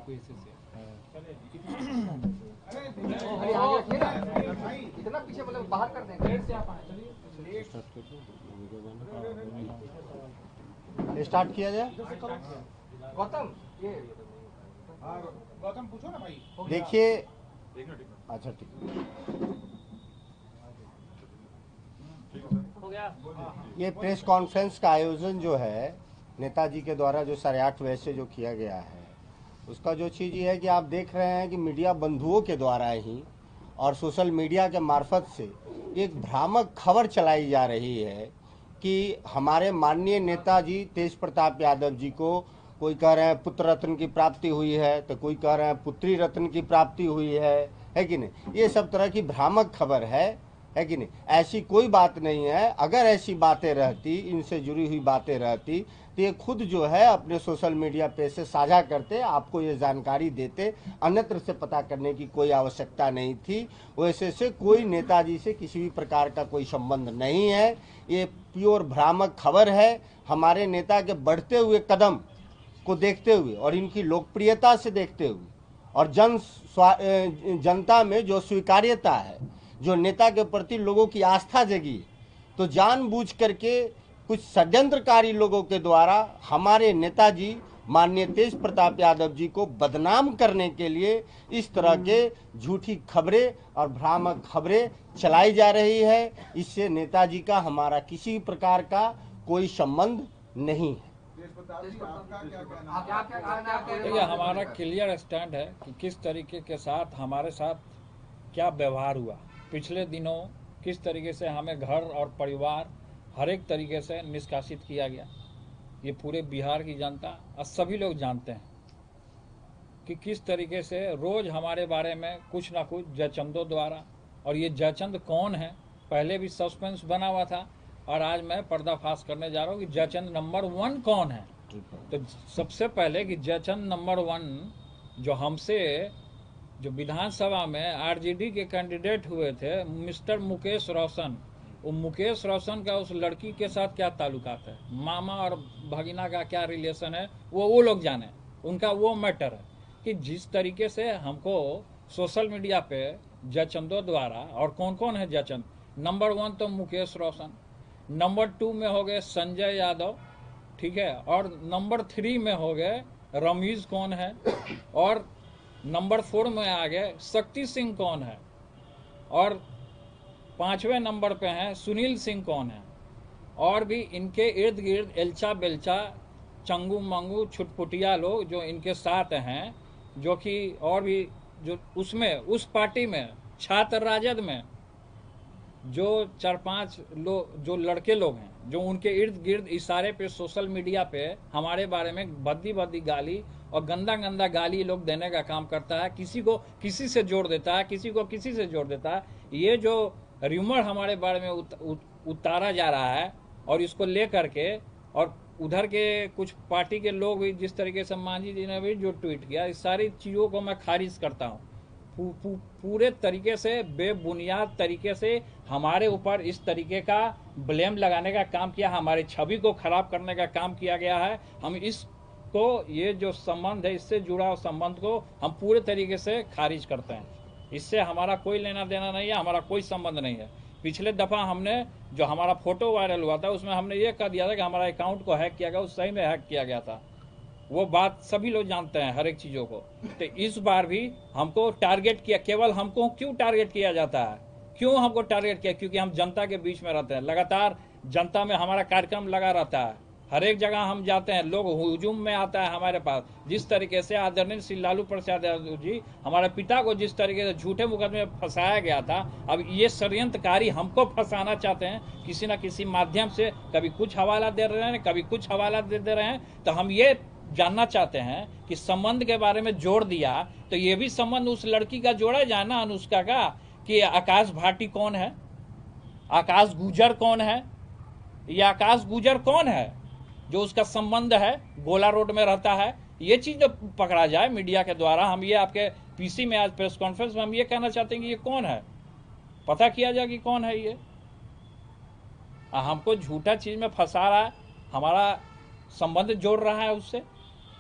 आपको ऐसे से इतना पीछे मतलब बाहर कर देंगे। से आप आए, चलिए स्टार्ट किया जाए। गौतम ये गौतम पूछो ना भाई। देखिए, अच्छा ठीक हो गया। ये प्रेस कॉन्फ्रेंस का आयोजन जो है नेताजी के द्वारा जो 8:30 बजे से जो किया गया है, उसका जो चीज़ ये है कि आप देख रहे हैं कि मीडिया बंधुओं के द्वारा ही और सोशल मीडिया के मार्फत से एक भ्रामक खबर चलाई जा रही है कि हमारे माननीय नेताजी तेज प्रताप यादव जी को कोई कह रहे हैं पुत्र रत्न की प्राप्ति हुई है, तो कोई कह रहे हैं पुत्री रत्न की प्राप्ति हुई है कि नहीं। ये सब तरह की भ्रामक खबर है कि नहीं। ऐसी कोई बात नहीं है। अगर ऐसी बातें रहती, इनसे जुड़ी हुई बातें रहती, तो ये खुद जो है अपने सोशल मीडिया पे से साझा करते, आपको ये जानकारी देते, अन्यत्र से पता करने की कोई आवश्यकता नहीं थी। वैसे से कोई नेताजी से किसी भी प्रकार का कोई संबंध नहीं है। ये प्योर भ्रामक खबर है। हमारे नेता के बढ़ते हुए कदम को देखते हुए और इनकी लोकप्रियता से देखते हुए और जनता में जो स्वीकार्यता है, जो नेता के प्रति लोगों की आस्था जगी, तो जानबूझ करके कुछ षड्यंत्रकारी लोगों के द्वारा हमारे नेताजी माननीय तेज प्रताप यादव जी को बदनाम करने के लिए इस तरह के झूठी खबरें और भ्रामक खबरें चलाई जा रही है। इससे नेताजी का हमारा किसी प्रकार का कोई संबंध नहीं है। देखिए, हमारा क्लियर स्टैंड है कि किस तरीके के साथ हमारे साथ क्या व्यवहार हुआ। पिछले दिनों किस तरीके से हमें घर और परिवार हर एक तरीके से निष्कासित किया गया, ये पूरे बिहार की जनता और सभी लोग जानते हैं कि किस तरीके से रोज़ हमारे बारे में कुछ ना कुछ जयचंदों द्वारा, और ये जयचंद कौन है पहले भी सस्पेंस बना हुआ था, और आज मैं पर्दाफाश करने जा रहा हूँ कि जयचंद नंबर 1 कौन है। तो सबसे पहले कि जयचंद नंबर 1 जो हमसे जो विधानसभा में आरजेडी के कैंडिडेट हुए थे मिस्टर मुकेश रोशन, वो मुकेश रोशन का उस लड़की के साथ क्या ताल्लुकात है, मामा और भगिना का क्या रिलेशन है, वो लोग जाने, उनका वो मैटर है। कि जिस तरीके से हमको सोशल मीडिया पे जयचंदों द्वारा, और कौन कौन है जयचंद, नंबर 1 तो मुकेश रोशन, नंबर 2 में हो गए संजय यादव, ठीक है, और नंबर 3 में हो गए रमीज कौन है, और नंबर 4 में आ गए शक्ति सिंह कौन है, और 5वें नंबर पे हैं सुनील सिंह कौन है, और भी इनके इर्द गिर्द एल्चा बेल्चा चंगू मंगू छुटपुटिया लोग जो इनके साथ हैं, जो कि और भी जो उसमें उस पार्टी में छात्र राजद में जो 4-5 लोग जो लड़के लोग हैं, जो उनके इर्द गिर्द इशारे पे सोशल मीडिया पे हमारे बारे में भद्दी भद्दी गाली और गंदा गंदा गाली लोग देने का काम करता है, किसी को किसी से जोड़ देता है, किसी को किसी से जोड़ देता है। ये जो र्यूमर हमारे बारे में उतारा जा रहा है, और इसको लेकर के और उधर के कुछ पार्टी के लोग भी जिस तरीके से मांझी जी ने भी जो ट्वीट किया, इस सारी चीज़ों को मैं खारिज करता हूँ। पूरे तरीके से बेबुनियाद तरीके से हमारे ऊपर इस तरीके का ब्लेम लगाने का काम किया, हमारी छवि को खराब करने का काम किया गया है। हम इसको, ये जो संबंध है, इससे जुड़ा संबंध को हम पूरे तरीके से खारिज करते हैं। इससे हमारा कोई लेना देना नहीं है, हमारा कोई संबंध नहीं है। पिछले दफ़ा हमने जो हमारा फोटो वायरल हुआ था उसमें हमने ये कह दिया था कि हमारा अकाउंट को हैक किया गया, उस सही में हैक किया गया था। वो बात सभी लोग जानते हैं, हर एक चीज़ों को। तो इस बार भी हमको टारगेट किया, केवल हमको क्यों टारगेट किया जाता है, क्यों हमको टारगेट किया? क्योंकि हम जनता के बीच में रहते हैं, लगातार जनता में हमारा कार्यक्रम लगा रहता है, हर एक जगह हम जाते हैं, लोग हुजूम में आता है हमारे पास। जिस तरीके से आदरणीय श्री लालू प्रसाद यादव जी, हमारे पिता को जिस तरीके से झूठे मुकदमे में फंसाया गया था, अब ये षड्यंत्रकारी हमको फंसाना चाहते हैं किसी न किसी माध्यम से। कभी कुछ हवाला दे रहे हैं, कभी कुछ हवाला दे रहे हैं। तो हम ये जानना चाहते हैं कि संबंध के बारे में जोड़ दिया, तो ये भी संबंध उस लड़की का जोड़ा जाए ना, अनुष्का का, कि आकाश भाटी कौन है, आकाश गुजर कौन है, ये आकाश गुजर कौन है जो उसका संबंध है, गोला रोड में रहता है। ये चीज जो पकड़ा जाए मीडिया के द्वारा। हम ये आपके पीसी में आज प्रेस कॉन्फ्रेंस में हम ये कहना चाहते हैं कि ये कौन है, पता किया जाए कि कौन है ये। हमको झूठा चीज में फंसा रहा है, हमारा संबंध जोड़ रहा है उससे।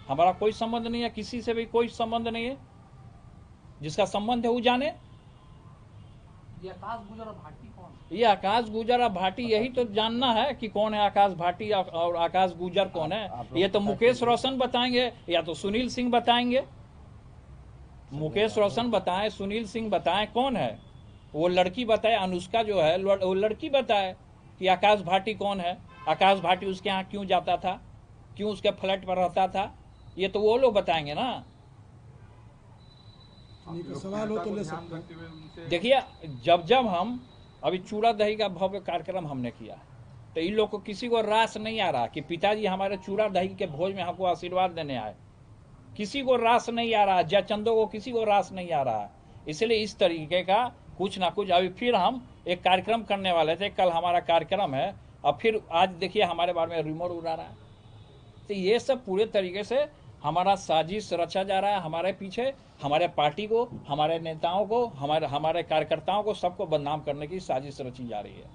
हमारा कोई संबंध नहीं है, किसी से भी कोई संबंध नहीं है। जिसका संबंध है वो जाने। ये आकाश गुजर और भाटी कौन? ये आकाश गुजर और भाटी, यही तो जानना है कि कौन है आकाश भाटी और आकाश गुजर कौन है। ये तो मुकेश रोशन बताएंगे या तो सुनील सिंह बताएंगे। मुकेश रोशन बताएं, सुनील सिंह बताएं कौन है। वो लड़की बताए, अनुष्का जो है वो लड़की बताए कि आकाश भाटी कौन है। आकाश भाटी उसके यहाँ क्यों जाता था, क्यों उसके फ्लैट पर रहता था, ये तो वो लोग बताएंगे ना। सवाल हो तो ले सकते हैं। देखिए, जब जब हम अभी चूड़ा दही का भव्य कार्यक्रम हमने किया तो इन लोग को किसी को रास नहीं आ रहा कि पिताजी हमारे चूड़ा दही के भोज में हमको आशीर्वाद देने आए। किसी को रास नहीं आ रहा, जयचंदो को किसी को रास नहीं आ रहा। इसलिए इस तरीके का कुछ ना कुछ अभी फिर हम एक कार्यक्रम करने वाले थे। कल हमारा कार्यक्रम है और फिर आज देखिए हमारे बारे में रिमोट उड़ा रहा है। तो ये सब पूरे तरीके से हमारा साजिश रचा जा रहा है। हमारे पीछे हमारे पार्टी को, हमारे नेताओं को, हमारे कार्यकर्ताओं को, सबको बदनाम करने की साजिश रची जा रही है।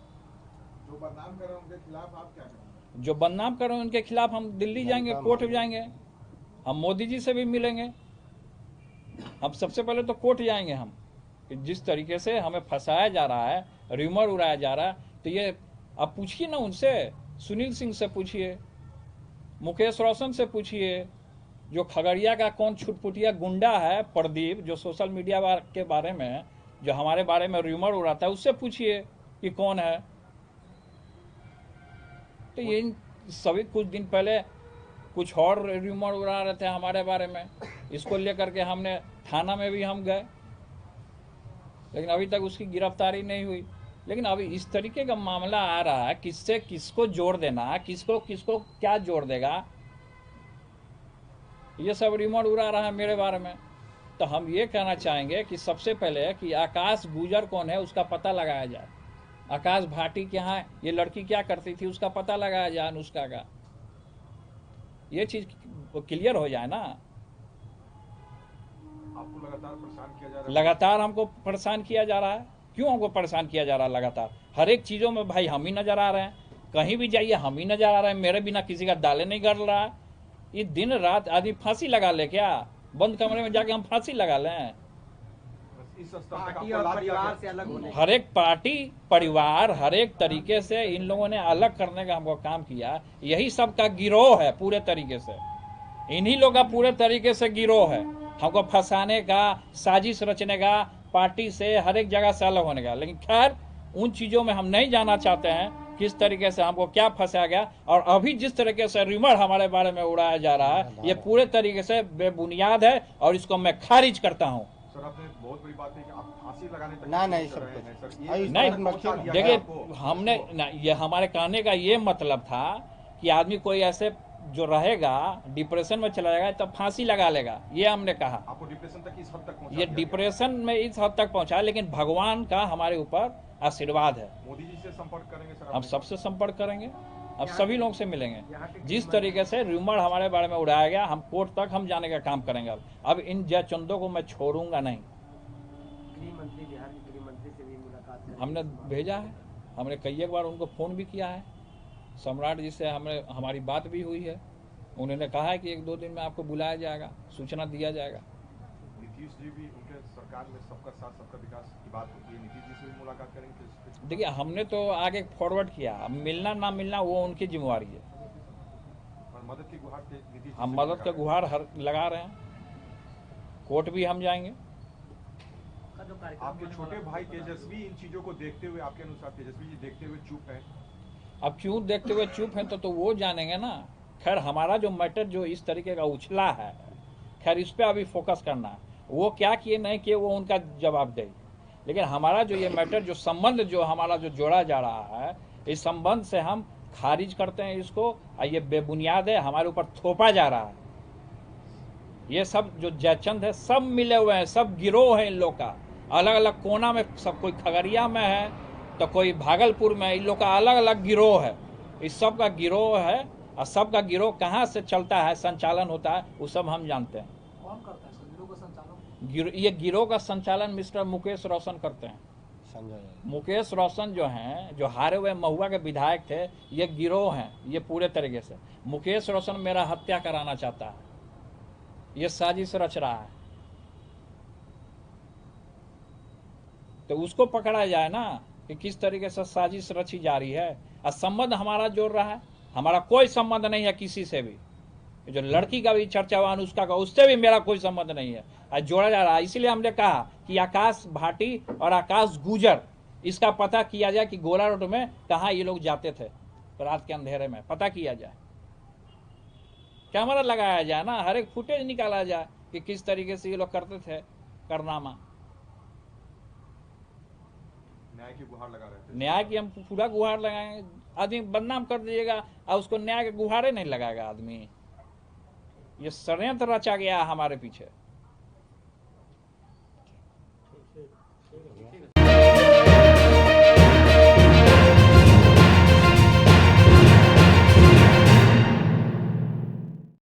जो बदनाम कर रहे हैं उनके खिलाफ आप क्या करेंगे? जो बदनाम कर रहे हैं उनके खिलाफ हम दिल्ली जाएंगे, कोर्ट जाएंगे, हम मोदी जी से भी मिलेंगे। हम सबसे पहले तो कोर्ट जाएंगे हम, कि जिस तरीके से हमें फंसाया जा रहा है, र्यूमर उड़ाया जा रहा है। तो ये आप पूछिए ना उनसे, सुनील सिंह से पूछिए, मुकेश रोशन से पूछिए, जो खगड़िया का कौन छुटपुटिया गुंडा है प्रदीप, जो सोशल मीडिया के बारे में, जो हमारे बारे में र्यूमर उड़ाता है, उससे पूछिए कि कौन है। तो ये सभी कुछ दिन पहले कुछ और र्यूमर उड़ा रहे थे हमारे बारे में। इसको लेकर के हमने थाना में भी हम गए, लेकिन अभी तक उसकी गिरफ्तारी नहीं हुई। लेकिन अभी इस तरीके का मामला आ रहा है, किससे किसको जोड़ देना, किसको किसको क्या जोड़ देगा, ये सब रिमोट उड़ा रहा है मेरे बारे में। तो हम ये कहना चाहेंगे कि सबसे पहले कि आकाश गुजर कौन है उसका पता लगाया जाए। आकाश भाटी के यहाँ ये लड़की क्या करती थी उसका पता लगाया जाए, अनुष्का का, ये चीज क्लियर हो जाए ना। आपको लगातार परेशान किया जा रहा है। लगातार हमको परेशान किया जा रहा है। क्यों हमको परेशान किया जा रहा है लगातार? हर एक चीजों में भाई हम ही नजर आ रहे हैं, कहीं भी जाइए हम ही नजर आ रहे हैं। मेरे बिना किसी का दाले नहीं गड़ रहा है। ये दिन रात आदमी फांसी लगा ले क्या? बंद कमरे में जाके हम फांसी लगा लें? इस स्तर तक पार्टी आपको और लाभ क्या परिवार क्या? से अलग होने। हर एक पार्टी परिवार हर एक तरीके से इन लोगों ने अलग करने का हमको काम किया। यही सबका गिरोह है पूरे तरीके से, इन्हीं लोग का पूरे तरीके से गिरोह है, हमको फंसाने का, साजिश रचने का, पार्टी से हर एक जगह से अलग होने का। लेकिन खैर उन चीजों में हम नहीं जाना चाहते हैं, किस तरीके से हमको क्या फंसाया गया। और अभी जिस तरीके से र्यूमर हमारे बारे में उड़ाया जा रहा है ये पूरे तरीके से बेबुनियाद है और इसको मैं खारिज करता हूँ। सर आपने बहुत बड़ी बात है कि आप फांसी लगाने तक ना, नहीं, कर सब रहे हैं, कुछ। सर। अरे, ये नहीं, स्तर पहुंचा दिया देखिए गया आपको। हमने ये हमारे कहने का ये मतलब था कि आदमी कोई ऐसे जो रहेगा डिप्रेशन में चला जाएगा तब फांसी लगा लेगा, ये हमने कहा। आपको डिप्रेशन तक इस हद तक पहुंचा ये दिया डिप्रेशन में इस हद तक पहुंचा, लेकिन भगवान का हमारे ऊपर आशीर्वाद है। गया। मोदी जी से संपर्क करेंगे सर हम आपने? सबसे संपर्क करेंगे, अब सभी लोगों से मिलेंगे। जिस तरीके से र्यूमर हमारे बारे में उड़ाया गया, हम कोर्ट तक हम जाने का काम करेंगे। अब इन जयचंदों को मैं छोड़ूंगा नहीं। गृह मंत्री, बिहार के गृह मंत्री से भी मुलाकात करेंगे। हमने भेजा है, हमने कई एक बार उनको फोन भी किया है। सम्राट जी से हमारी बात भी हुई है। उन्होंने कहा है कि 1-2 दिन में आपको बुलाया जाएगा, सूचना दिया जाएगा। नीतीश जी भी उनके सरकार में सबका साथ सबका विकास की बात होती है, नीतीश जी से भी मुलाकात करेंगे? देखिए हमने तो आगे फॉरवर्ड किया, अब मिलना ना मिलना वो उनकी जिम्मेवारी है। और मदद की गुहार नीतीश जी से हम मदद का लगा गुहार हर लगा रहे हैं, कोर्ट भी हम जाएंगे। का जो रहे हैं। कार्यक्रम आपके होने छोटे वाला भाई है, तेजस्वी इन चीजों को देखते हुए, आपके अनुसार तेजस्वी जी देखते हुए चुप है? अब क्यों देखते हुए चुप हैं तो वो जानेंगे ना। खैर हमारा जो मैटर जो इस तरीके का उछला है, खैर इस पे अभी फोकस करना है। वो क्या किए नहीं किए वो उनका जवाब दे। लेकिन हमारा जो ये मैटर जो संबंध जो हमारा जो जोड़ा जा रहा है, इस संबंध से हम खारिज करते हैं इसको। और ये बेबुनियाद है, हमारे ऊपर थोपा जा रहा है। ये सब जो जयचंद है सब मिले हुए हैं, सब गिरोह है इन लोग का, अलग अलग कोना में। सब कोई खगड़िया में है तो कोई भागलपुर में, इन लोग का अलग अलग गिरोह है। इस सब का गिरोह है और सबका गिरोह कहाँ से चलता है, संचालन होता है, वो सब हम जानते हैं। कौन करता है संजू का संचालन? ये गिरोह का संचालन मिस्टर मुकेश रोशन करते हैं। संजय मुकेश रोशन जो हैं, जो हारे हुए महुआ के विधायक थे, ये गिरोह हैं ये पूरे तरीके से। मुकेश रोशन मेरा हत्या कराना चाहता है। ये साजिश रच रहा है, तो उसको पकड़ा जाए ना कि किस तरीके से साजिश रची जा रही है। और संबंध हमारा जोड़ रहा है, हमारा कोई संबंध नहीं है किसी से भी। जो लड़की का भी चर्चा हुआ अनुष्का का, उससे भी मेरा कोई संबंध नहीं है, आज जोड़ा जा रहा है। इसीलिए हमने कहा कि आकाश भाटी और आकाश गुजर, इसका पता किया जाए कि गोला रोड में कहाँ ये लोग जाते थे रात के अंधेरे में, पता किया जाए, कैमरा लगाया जाए ना, हर एक फुटेज निकाला जाए कि किस तरीके से ये लोग करते थे कारनामा। न्याय की गुहार लगा रहे थे। न्याय की हम पूरा गुहार लगाएंगे, आदमी बदनाम कर दीजिएगा और उसको न्याय के गुहारे नहीं लगाएगा आदमी। ये षड्यंत्र रचा गया है हमारे पीछे।